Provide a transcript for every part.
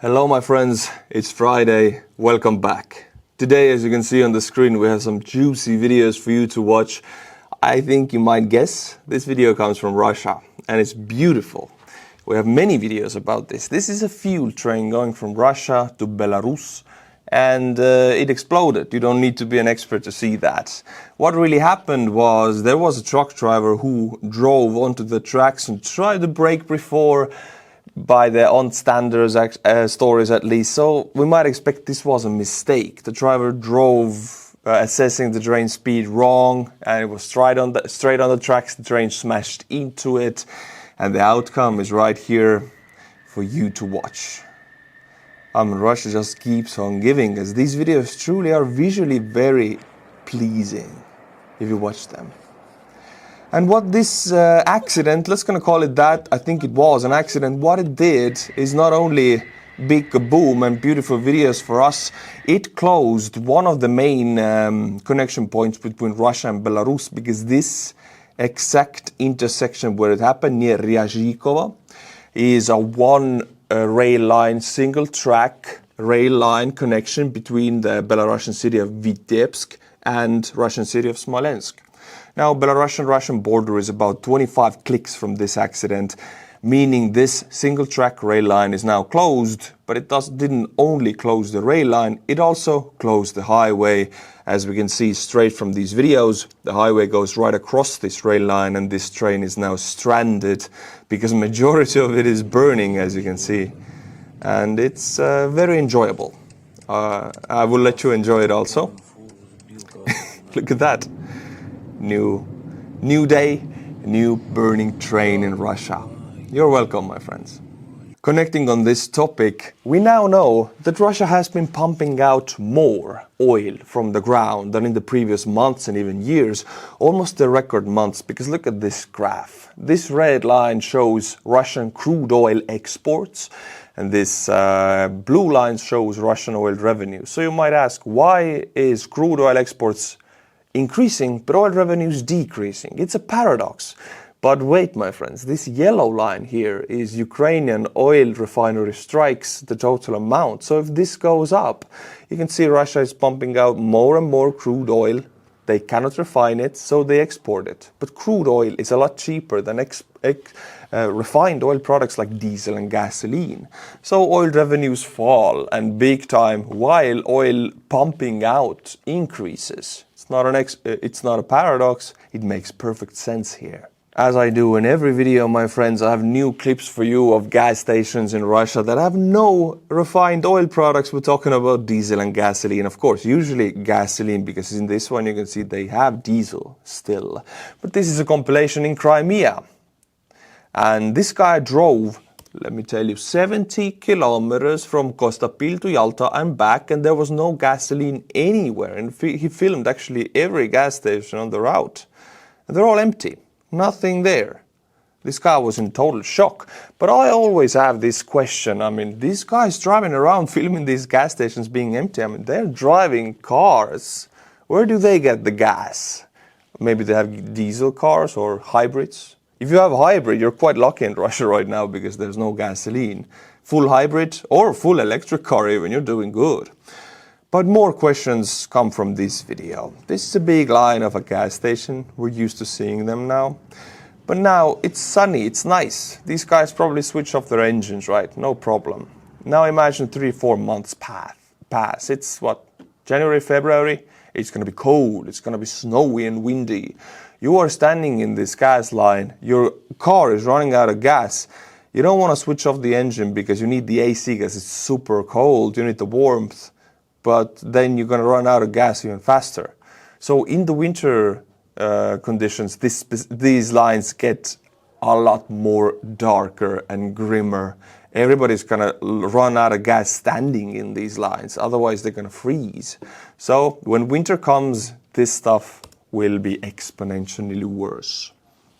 Hello my friends, it's Friday, welcome back. Today, as you can see on the screen, we have some juicy videos for you to watch. I think you might guess this video comes from Russia and it's beautiful. We have many videos about this. This is a fuel train going from Russia to Belarus and it exploded. You don't need to be an expert to see that. What really happened was there was a truck driver who drove onto the tracks and tried to brake before, by their own standards, stories at least. So we might expect this was a mistake. The driver drove assessing the train speed wrong and it was straight on the tracks. The train smashed into it and the outcome is right here for you to watch. Russia just keeps on giving us. These videos truly are visually very pleasing if you watch them. And what this accident, let's gonna call it that, I think it was an accident, what it did is not only big kaboom and beautiful videos for us, it closed one of the main connection points between Russia and Belarus, because this exact intersection where it happened near Rehi is a one rail line, single track rail line connection between the Belarusian city of Vitebsk and Russian city of Smolensk. Now, Belarusian-Russian border is about 25 clicks from this accident, meaning this single track rail line is now closed, but it didn't only close the rail line, it also closed the highway. As we can see straight from these videos, the highway goes right across this rail line and this train is now stranded because the majority of it is burning, as you can see. And it's very enjoyable. I will let you enjoy it also. Look at that. New day, new burning train in Russia. You're welcome, my friends. Connecting on this topic, we now know that Russia has been pumping out more oil from the ground than in the previous months and even years, almost the record months, because look at this graph. This red line shows Russian crude oil exports and this blue line shows Russian oil revenue. So you might ask, why is crude oil exports increasing, but oil revenues decreasing? It's a paradox. But wait, my friends, this yellow line here is Ukrainian oil refinery strikes, the total amount. So if this goes up, you can see Russia is pumping out more and more crude oil. They cannot refine it, so they export it. But crude oil is a lot cheaper than refined oil products like diesel and gasoline. So oil revenues fall and big time while oil pumping out increases. It's not a paradox, it makes perfect sense here. As I do in every video, my friends, I have new clips for you of gas stations in Russia that have no refined oil products. We're talking about diesel and gasoline, of course, usually gasoline, because in this one you can see they have diesel still. But this is a compilation in Crimea. And this guy drove, let me tell you, 70 kilometers from Dobropillya to Yalta and back, and there was no gasoline anywhere. And he filmed actually every gas station on the route. And they're all empty. Nothing there. This guy was in total shock. But I always have this question. I mean, these guys driving around filming these gas stations being empty. I mean, they're driving cars. Where do they get the gas? Maybe they have diesel cars or hybrids. If you have a hybrid, you're quite lucky in Russia right now because there's no gasoline. Full hybrid or full electric car even, you're doing good. But more questions come from this video. This is a big line of a gas station. We're used to seeing them now. But now it's sunny, it's nice. These guys probably switch off their engines, right? No problem. Now imagine 3-4 months pass. It's what, January, February? It's gonna be cold, it's gonna be snowy and windy. You are standing in this gas line, your car is running out of gas. You don't want to switch off the engine because you need the AC because it's super cold, you need the warmth, but then you're going to run out of gas even faster. So in the winter conditions, these lines get a lot more darker and grimmer. Everybody's going to run out of gas standing in these lines, otherwise they're going to freeze. So when winter comes, this stuff will be exponentially worse.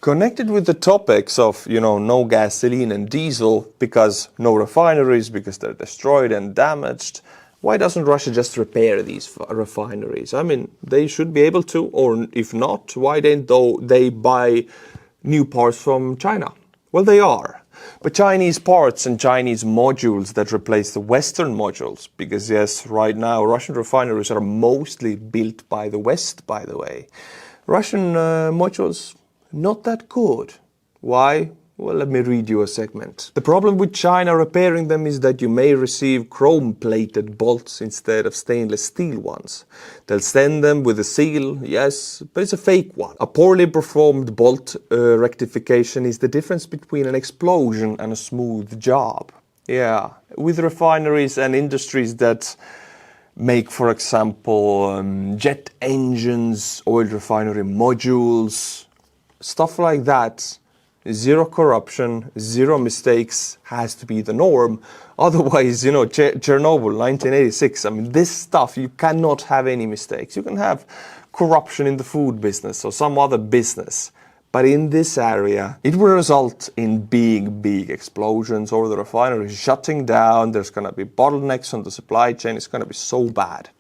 Connected with the topics of, no gasoline and diesel because no refineries, because they're destroyed and damaged, why doesn't Russia just repair these refineries? I mean, they should be able to, or if not, why don't they buy new parts from China? Well, they are. but Chinese parts and Chinese modules that replace the Western modules. Because yes, right now Russian refineries are mostly built by the West, by the way. Russian modules, not that good. Why? Well, let me read you a segment. The problem with China repairing them is that you may receive chrome-plated bolts instead of stainless steel ones. They'll send them with a seal, yes, but it's a fake one. A poorly performed bolt rectification is the difference between an explosion and a smooth job. Yeah, with refineries and industries that make, for example, jet engines, oil refinery modules, stuff like that. Zero corruption, zero mistakes has to be the norm. Otherwise, Chernobyl, 1986, I mean, this stuff, you cannot have any mistakes. You can have corruption in the food business or some other business. But in this area, it will result in big explosions or the refinery shutting down. There's going to be bottlenecks on the supply chain. It's going to be so bad.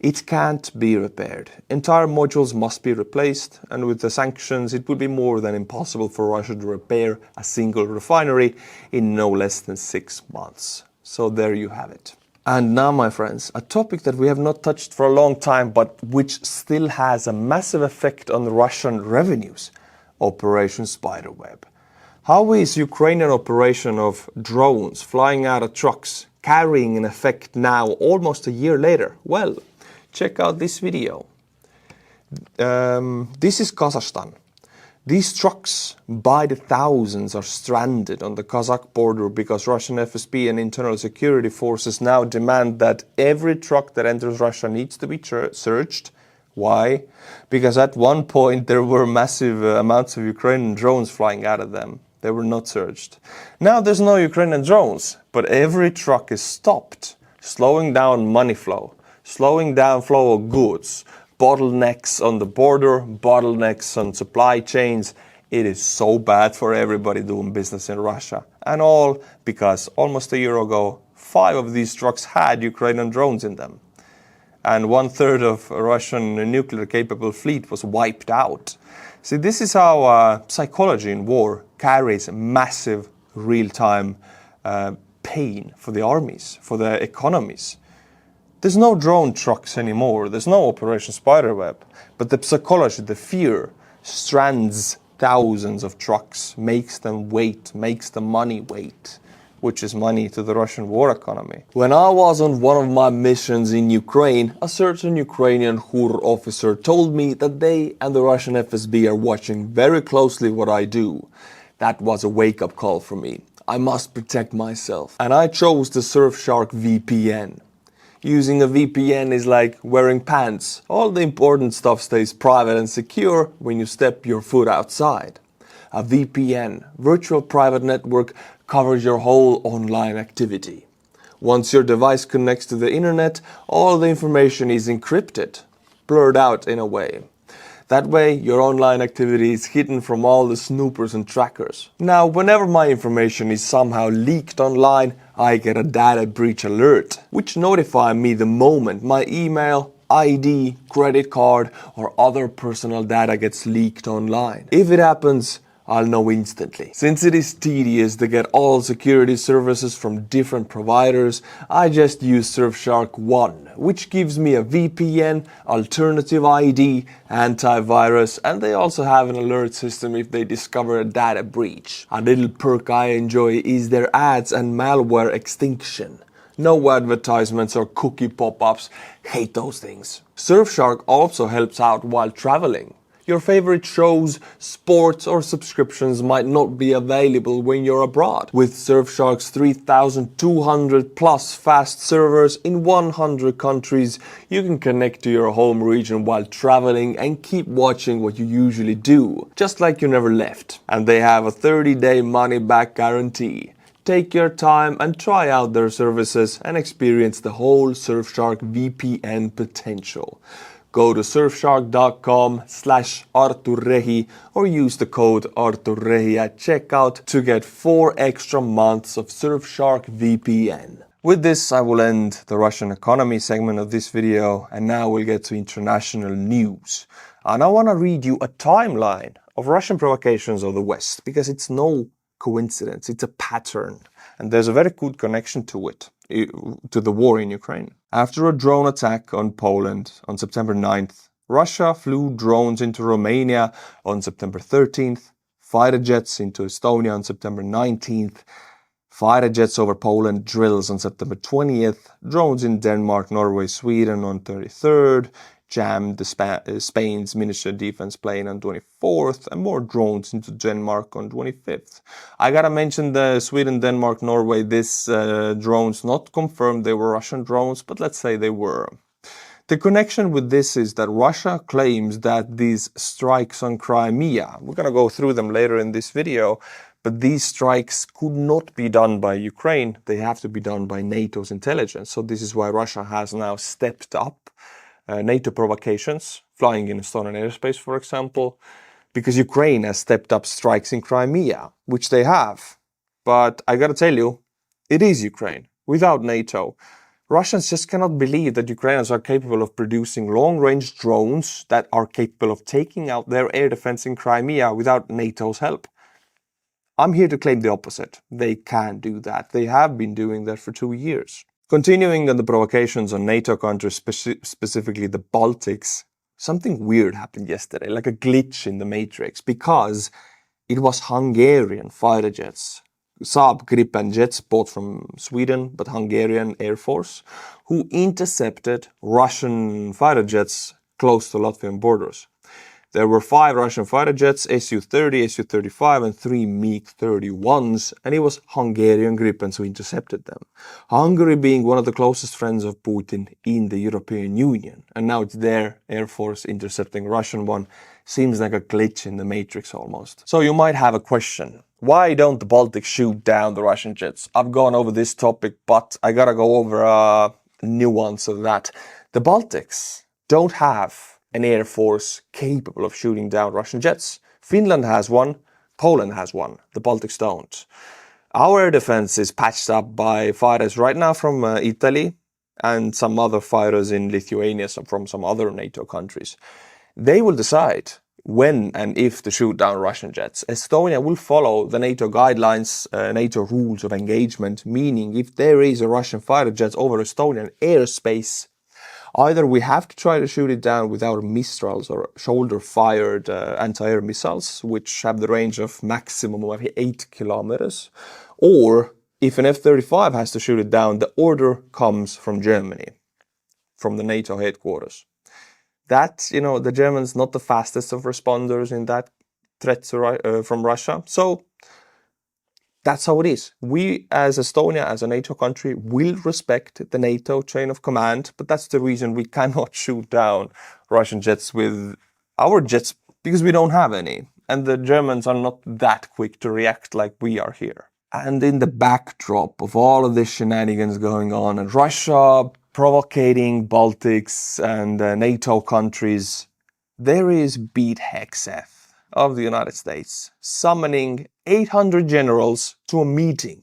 It can't be repaired. Entire modules must be replaced, and with the sanctions it would be more than impossible for Russia to repair a single refinery in no less than 6 months. So there you have it. And now, my friends, a topic that we have not touched for a long time, but which still has a massive effect on the Russian revenues. Operation Spiderweb. How is Ukrainian operation of drones flying out of trucks carrying an effect now almost a year later? Well, check out this video. This is Kazakhstan. These trucks by the thousands are stranded on the Kazakh border because Russian FSB and internal security forces now demand that every truck that enters Russia needs to be searched. Why? Because at one point there were massive amounts of Ukrainian drones flying out of them. They were not searched. Now there's no Ukrainian drones, but every truck is stopped, slowing down money flow, slowing down flow of goods, bottlenecks on the border, bottlenecks on supply chains. It is so bad for everybody doing business in Russia. And all because almost a year ago, 5 of these trucks had Ukrainian drones in them. And 1/3 of Russian nuclear-capable fleet was wiped out. See, this is how psychology in war carries massive real-time pain for the armies, for the economies. There's no drone trucks anymore. There's no Operation Spiderweb. But the psychology, the fear, strands thousands of trucks, makes them wait, makes the money wait, which is money to the Russian war economy. When I was on one of my missions in Ukraine, a certain Ukrainian HUR officer told me that they and the Russian FSB are watching very closely what I do. That was a wake-up call for me. I must protect myself. And I chose the Surfshark VPN. Using a VPN is like wearing pants. All the important stuff stays private and secure when you step your foot outside. A VPN, virtual private network, covers your whole online activity. Once your device connects to the internet, all the information is encrypted, blurred out in a way. That way, your online activity is hidden from all the snoopers and trackers. Now, whenever my information is somehow leaked online, I get a data breach alert, which notifies me the moment my email, ID, credit card, or other personal data gets leaked online. If it happens, I'll know instantly. Since it is tedious to get all security services from different providers, I just use Surfshark One, which gives me a VPN, alternative ID, antivirus, and they also have an alert system if they discover a data breach. A little perk I enjoy is their ads and malware extinction. No advertisements or cookie pop-ups. Hate those things. Surfshark also helps out while traveling. Your favorite shows, sports or subscriptions might not be available when you're abroad. With Surfshark's 3,200 plus fast servers in 100 countries, you can connect to your home region while traveling and keep watching what you usually do, just like you never left. And they have a 30-day money-back guarantee. Take your time and try out their services and experience the whole Surfshark VPN potential. Go to surfshark.com/ArturRehi or use the code ArturRehi at checkout to get 4 extra months of Surfshark VPN. With this, I will end the Russian economy segment of this video, and now we'll get to international news. And I want to read you a timeline of Russian provocations of the West, because it's no coincidence, it's a pattern. And there's a very good connection to it, to the war in Ukraine. After a drone attack on Poland on September 9th, Russia flew drones into Romania on September 13th, fighter jets into Estonia on September 19th, fighter jets over Poland drills on September 20th, drones in Denmark, Norway, Sweden on 33rd, jammed Spain's Ministry of Defense plane on 24th, and more drones into Denmark on 25th. I gotta mention the Sweden, Denmark, Norway, this drones not confirmed they were Russian drones, but let's say they were. The connection with this is that Russia claims that these strikes on Crimea, we're gonna go through them later in this video, but these strikes could not be done by Ukraine, they have to be done by NATO's intelligence. So this is why Russia has now stepped up NATO provocations, flying in Estonian airspace, for example, because Ukraine has stepped up strikes in Crimea, which they have. But I gotta tell you, it is Ukraine, without NATO. Russians just cannot believe that Ukrainians are capable of producing long-range drones that are capable of taking out their air defense in Crimea without NATO's help. I'm here to claim the opposite. They can do that. They have been doing that for 2 years. Continuing on the provocations on NATO countries, specifically the Baltics, something weird happened yesterday, like a glitch in the matrix, because it was Hungarian fighter jets, Saab Gripen jets bought from Sweden, but Hungarian Air Force, who intercepted Russian fighter jets close to Latvian borders. There were 5 Russian fighter jets, Su-30, Su-35 and 3 MiG-31s, and it was Hungarian Gripens who intercepted them. Hungary being one of the closest friends of Putin in the European Union, and now it's their Air Force intercepting Russian one. Seems like a glitch in the matrix almost. So you might have a question. Why don't the Baltics shoot down the Russian jets? I've gone over this topic, but I gotta go over a nuance of that. The Baltics don't have an air force capable of shooting down Russian jets. Finland has one, Poland has one, the Baltics don't. Our air defense is patched up by fighters right now from Italy and some other fighters in Lithuania, from some other NATO countries. They will decide when and if to shoot down Russian jets. Estonia will follow the NATO guidelines, NATO rules of engagement, meaning if there is a Russian fighter jet over Estonian airspace, either we have to try to shoot it down with our Mistrals or shoulder-fired anti-air missiles, which have the range of maximum of 8 kilometers, or if an F-35 has to shoot it down, the order comes from Germany, from the NATO headquarters. That, you know, the Germans not the fastest of responders in that threat to, from Russia. So that's how it is. We as Estonia, as a NATO country, will respect the NATO chain of command, but that's the reason we cannot shoot down Russian jets with our jets, because we don't have any. And the Germans are not that quick to react like we are here. And in the backdrop of all of this shenanigans going on, and Russia provocating Baltics and NATO countries, there is beat hegseth of the United States summoning 800 generals to a meeting.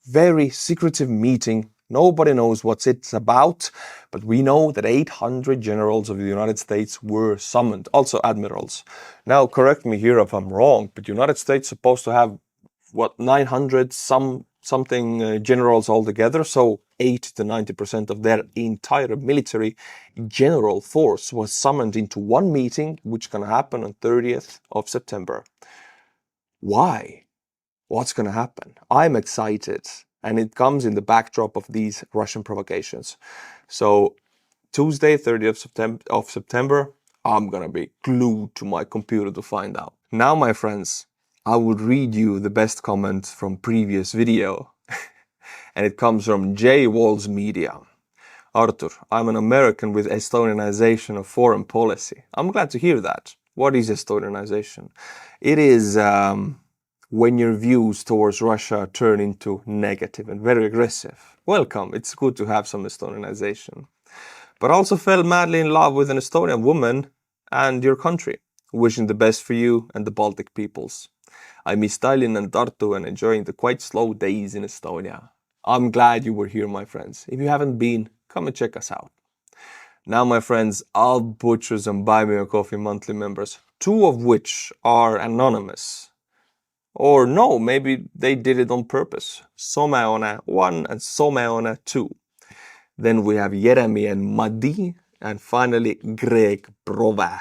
Very secretive meeting. Nobody knows what it's about, but we know that 800 generals of the United States were summoned, also admirals. Now, correct me here if I'm wrong, but the United States is supposed to have, what, 900 something generals altogether, so 80 to 90% of their entire military general force was summoned into one meeting, which can happen on 30th of September. Why? What's going to happen? I'm excited, and it comes in the backdrop of these Russian provocations. So Tuesday, 30th of September, I'm going to be glued to my computer to find out. Now, my friends, I would read you the best comment from previous video, and it comes from J. Walls Media. Artur, I'm an American with Estonianization of foreign policy. I'm glad to hear that. What is Estonianization? It is when your views towards Russia turn into negative and very aggressive. Welcome, it's good to have some Estonianization. But also fell madly in love with an Estonian woman and your country. Wishing the best for you and the Baltic peoples. I miss Tallinn and Tartu and enjoying the quite slow days in Estonia. I'm glad you were here, my friends. If you haven't been, come and check us out. Now, my friends, I'll butcher some Buy Me a Coffee monthly members, 2 of which are anonymous. Or no, maybe they did it on purpose. Someone 1 and Someone 2. Then we have Jeremy and Madi, and finally Greg Prova.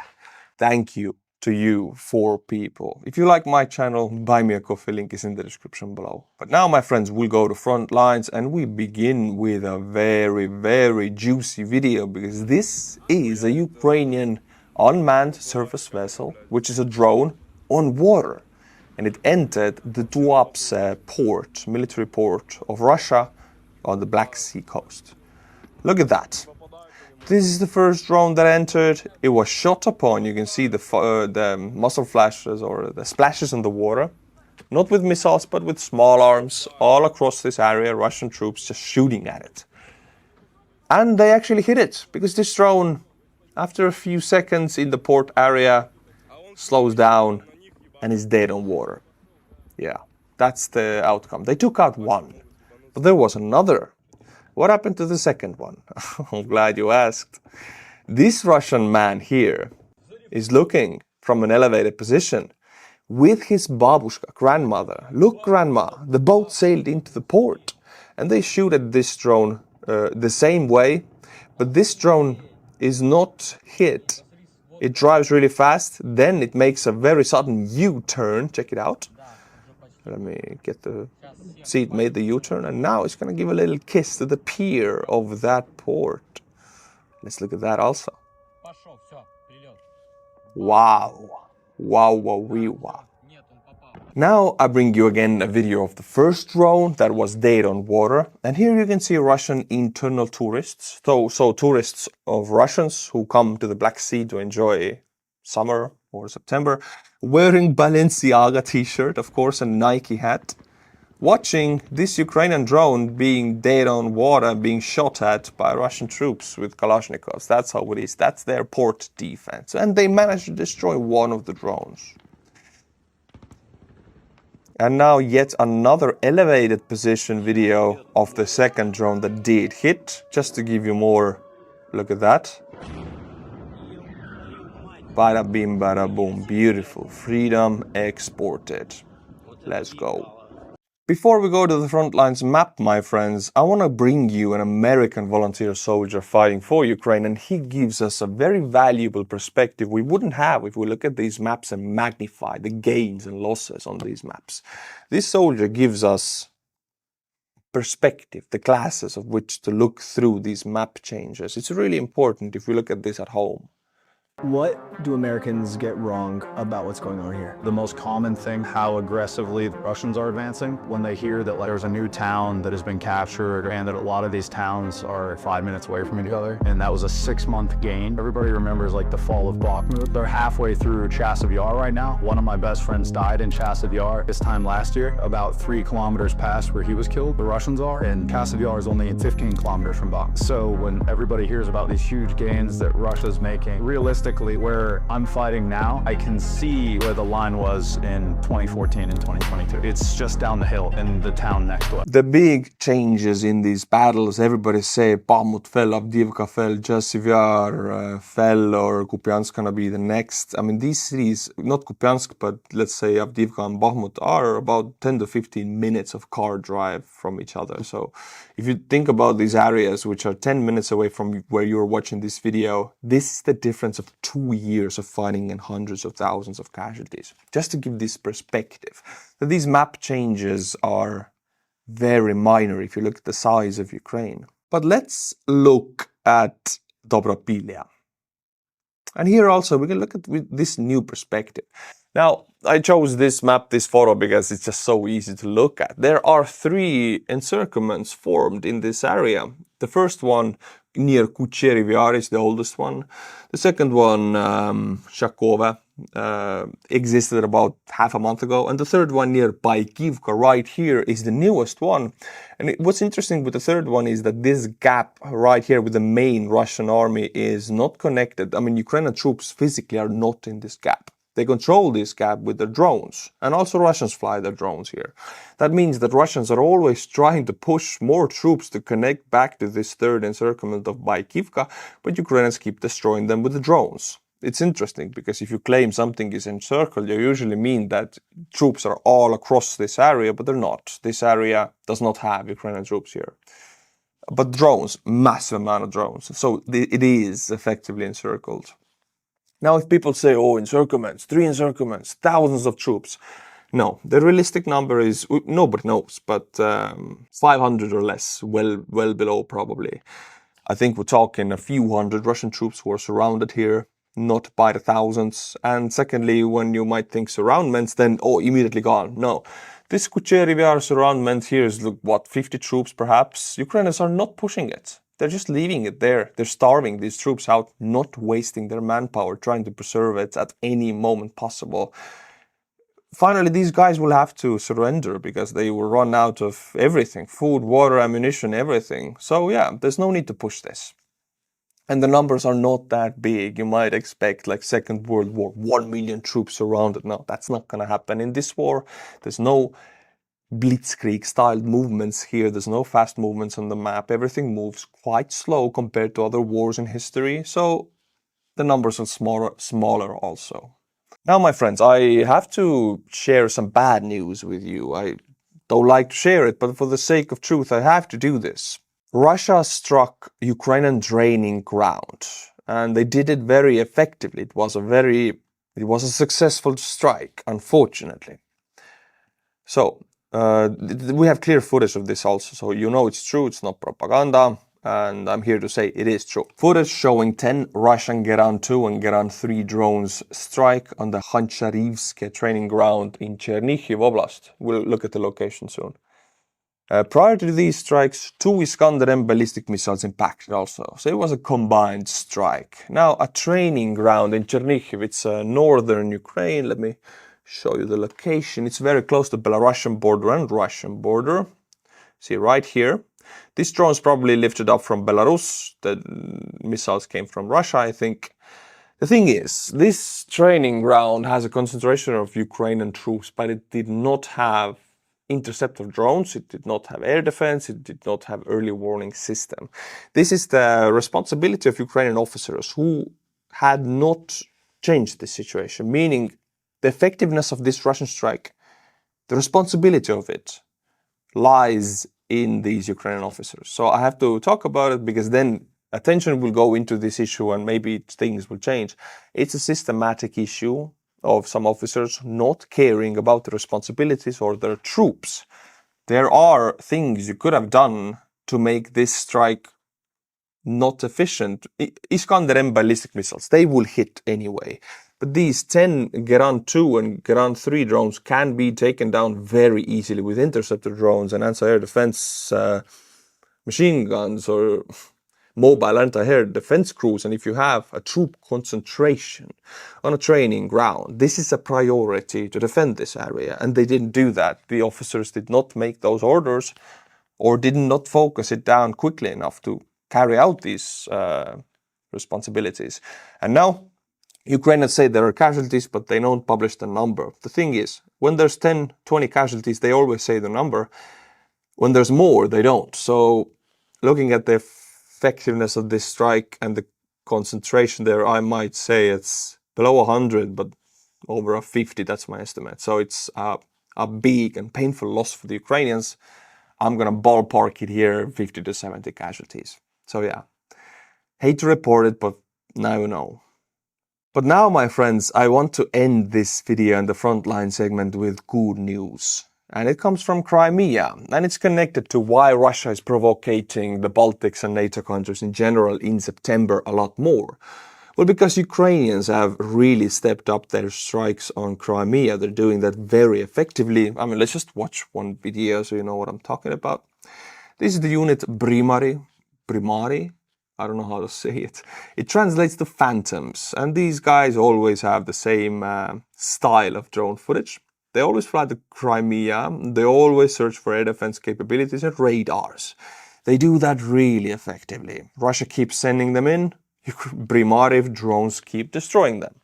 Thank you to you 4 people. If you like my channel, buy me a coffee, link is in the description below. But now, my friends, we'll go to Frontlines and we begin with a very, very juicy video, because this is a Ukrainian unmanned surface vessel, which is a drone on water. And it entered the Tuapse port, military port of Russia on the Black Sea coast. Look at that. This is the first drone that entered. It was shot upon. You can see the muzzle flashes or the splashes in the water. Not with missiles, but with small arms all across this area. Russian troops just shooting at it. And they actually hit it, because this drone, after a few seconds in the port area, slows down and is dead on water. Yeah, that's the outcome. They took out one, but there was another. What happened to the second one? I'm glad you asked. This Russian man here is looking from an elevated position with his babushka, grandmother. Look, grandma, the boat sailed into the port. And they shoot at this drone the same way, but this drone is not hit. It drives really fast, then it makes a very sudden U-turn. Check it out. Let me get the... See, it made the U-turn, and now it's going to give a little kiss to the pier of that port. Let's look at that also. Wow. Wow, wow, wow. Now I bring you again a video of the first drone that was dead on water. And here you can see Russian internal tourists. So tourists of Russians who come to the Black Sea to enjoy summer or September, wearing Balenciaga t-shirt, of course, and Nike hat, watching this Ukrainian drone being dead on water, being shot at by Russian troops with Kalashnikovs. That's how it is. That's their port defense. And they managed to destroy one of the drones. And now yet another elevated position video of the second drone that did hit, just to give you more. Look at that. Bada bim, bada boom. Beautiful. Freedom exported. Let's go. Before we go to the Frontlines map, my friends, I want to bring you an American volunteer soldier fighting for Ukraine, and he gives us a very valuable perspective we wouldn't have if we look at these maps and magnify the gains and losses on these maps. This soldier gives us perspective, the glasses of which to look through these map changes. It's really important if we look at this at home. What do Americans get wrong about what's going on here? The most common thing, how aggressively the Russians are advancing. When they hear that there's a new town that has been captured and that a lot of these towns are 5 minutes away from each other, and that was a 6-month gain. Everybody remembers like the fall of Bakhmut. They're halfway through Chasiv Yar right now. One of my best friends died in Chasiv Yar this time last year, about 3 kilometers past where he was killed, the Russians are, and Chasiv Yar is only 15 kilometers from Bakhmut. So when everybody hears about these huge gains that Russia's making, realistically, where I'm fighting now, I can see where the line was in 2014 and 2022. It's just down the hill in the town next to it. The big changes in these battles, everybody say Bakhmut fell, Avdiivka fell, Chasiv Yar fell, or Kupiansk gonna be the next. I mean, these cities, not Kupiansk, but let's say Avdiivka and Bakhmut, are about 10 to 15 minutes of car drive from each other. So if you think about these areas, which are 10 minutes away from where you're watching this video, this is the difference of 2 years of fighting and hundreds of thousands of casualties. Just to give this perspective, that these map changes are very minor if you look at the size of Ukraine. But let's look at Dobropillya. And here also we can look at this new perspective. Now, I chose this map, this photo, because it's just so easy to look at. There are 3 encirclements formed in this area. The first one near Honcharivske is the oldest one. The second one, Shakova, existed about half a month ago. And the third one near Baikivka right here is the newest one. And what's interesting with the third one is that this gap right here with the main Russian army is not connected. I mean, Ukrainian troops physically are not in this gap. They control this gap with their drones, and also Russians fly their drones here. That means that Russians are always trying to push more troops to connect back to this third encirclement of Baikivka, but Ukrainians keep destroying them with the drones. it's interesting because if you claim something is encircled, you usually mean that troops are all across this area, but they're not. This area does not have Ukrainian troops here. But drones, massive amount of drones. So it is effectively encircled. Now, if people say, oh, encirclements, 3 encirclements, thousands of troops. No, the realistic number is, nobody knows, but 500 or less, well below probably. I think we're talking a few hundred Russian troops who are surrounded here, not by the thousands. And secondly, when you might think surroundments, then, oh, immediately gone. No. This Kucherivya surroundment here is, look, what, 50 troops perhaps? Ukrainians are not pushing it. They're just leaving it there. They're starving these troops out, not wasting their manpower, trying to preserve it at any moment possible. Finally, these guys will have to surrender because they will run out of everything. Food, water, ammunition, everything. So yeah, there's no need to push this. And the numbers are not that big. You might expect like Second World War, 1 million troops surrounded. No, that's not going to happen in this war. There's no blitzkrieg-style movements here. There's no fast movements on the map. Everything moves quite slow compared to other wars in history. So the numbers are smaller also. Now, my friends, I have to share some bad news with you. I don't like to share it, but for the sake of truth, I have to do this. Russia struck Ukrainian draining ground, and they did it very effectively. It was a successful strike, unfortunately. So, we have clear footage of this also, so you know it's true, it's not propaganda, and I'm here to say it is true. Footage showing 10 Russian Geran 2 and Geran 3 drones strike on the Honcharivske training ground in Chernihiv Oblast. We'll look at the location soon. Prior to these strikes, 2 Iskander-M ballistic missiles impacted also. So it was a combined strike. Now, a training ground in Chernihiv, it's northern Ukraine. Let me show you the location. It's very close to Belarusian border and Russian border. See right here. These drones probably lifted up from Belarus. The missiles came from Russia, I think. The thing is, this training ground has a concentration of Ukrainian troops, but it did not have interceptor drones, it did not have air defense, it did not have early warning system. This is the responsibility of Ukrainian officers who had not changed the situation, meaning the effectiveness of this Russian strike, the responsibility of it lies in these Ukrainian officers. So I have to talk about it because then attention will go into this issue and maybe things will change. It's a systematic issue of some officers not caring about the responsibilities or their troops. There are things you could have done to make this strike not efficient. Iskander-M ballistic missiles, they will hit anyway. But these 10 Geran 2 and Geran 3 drones can be taken down very easily with interceptor drones and anti-air defense machine guns or mobile anti-air defense crews. And if you have a troop concentration on a training ground, this is a priority to defend this area. And they didn't do that. The officers did not make those orders or did not focus it down quickly enough to carry out these responsibilities. And now Ukrainians say there are casualties, but they don't publish the number. The thing is, when there's 10, 20 casualties, they always say the number. When there's more, they don't. So looking at the effectiveness of this strike and the concentration there, I might say it's below 100, but over a 50, that's my estimate. So it's a big and painful loss for the Ukrainians. I'm going to ballpark it here, 50 to 70 casualties. So yeah, hate to report it, but now you know. But now, my friends, I want to end this video and the Frontline segment with good news. And it comes from Crimea, and it's connected to why Russia is provocating the Baltics and NATO countries in general in September a lot more. Well, because Ukrainians have really stepped up their strikes on Crimea. They're doing that very effectively. I mean, let's just watch one video so you know what I'm talking about. This is the unit Prymary. I don't know how to say it. It translates to phantoms, and these guys always have the same style of drone footage. They always fly to Crimea, they always search for air defense capabilities and radars. They do that really effectively. Russia keeps sending them in, Prymary drones keep destroying them.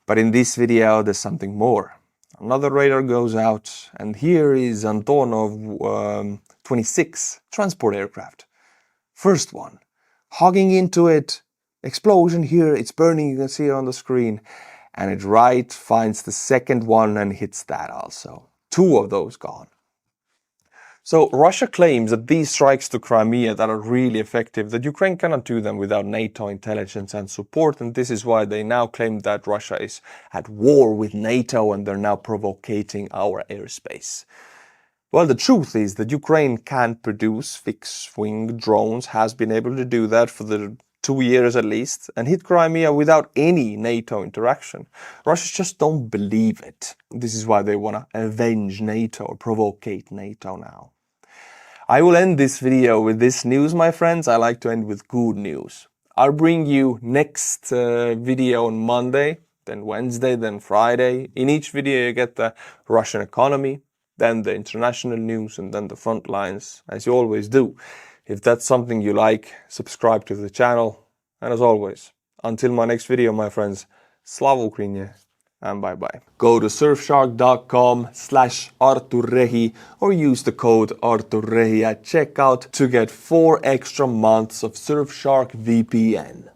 But in this video there's something more. Another radar goes out, and here is Antonov 26 transport aircraft. First one. Hogging into it, explosion here, it's burning, you can see it on the screen. And it right finds the second one and hits that also. 2 of those gone. So Russia claims that these strikes to Crimea that are really effective, that Ukraine cannot do them without NATO intelligence and support, and this is why they now claim that Russia is at war with NATO and they're now provocating our airspace. Well, the truth is that Ukraine can produce fixed-wing drones, has been able to do that for the 2 years at least, and hit Crimea without any NATO interaction. Russians just don't believe it. This is why they want to avenge NATO or provocate NATO now. I will end this video with this news, my friends. I like to end with good news. I'll bring you next video on Monday, then Wednesday, then Friday. In each video you get the Russian economy, then the international news, and then the front lines, as you always do. If that's something you like, subscribe to the channel. And as always, until my next video, my friends, Slava Ukraini, and bye-bye. Go to surfshark.com/Artur or use the code Artur at checkout to get 4 extra months of Surfshark VPN.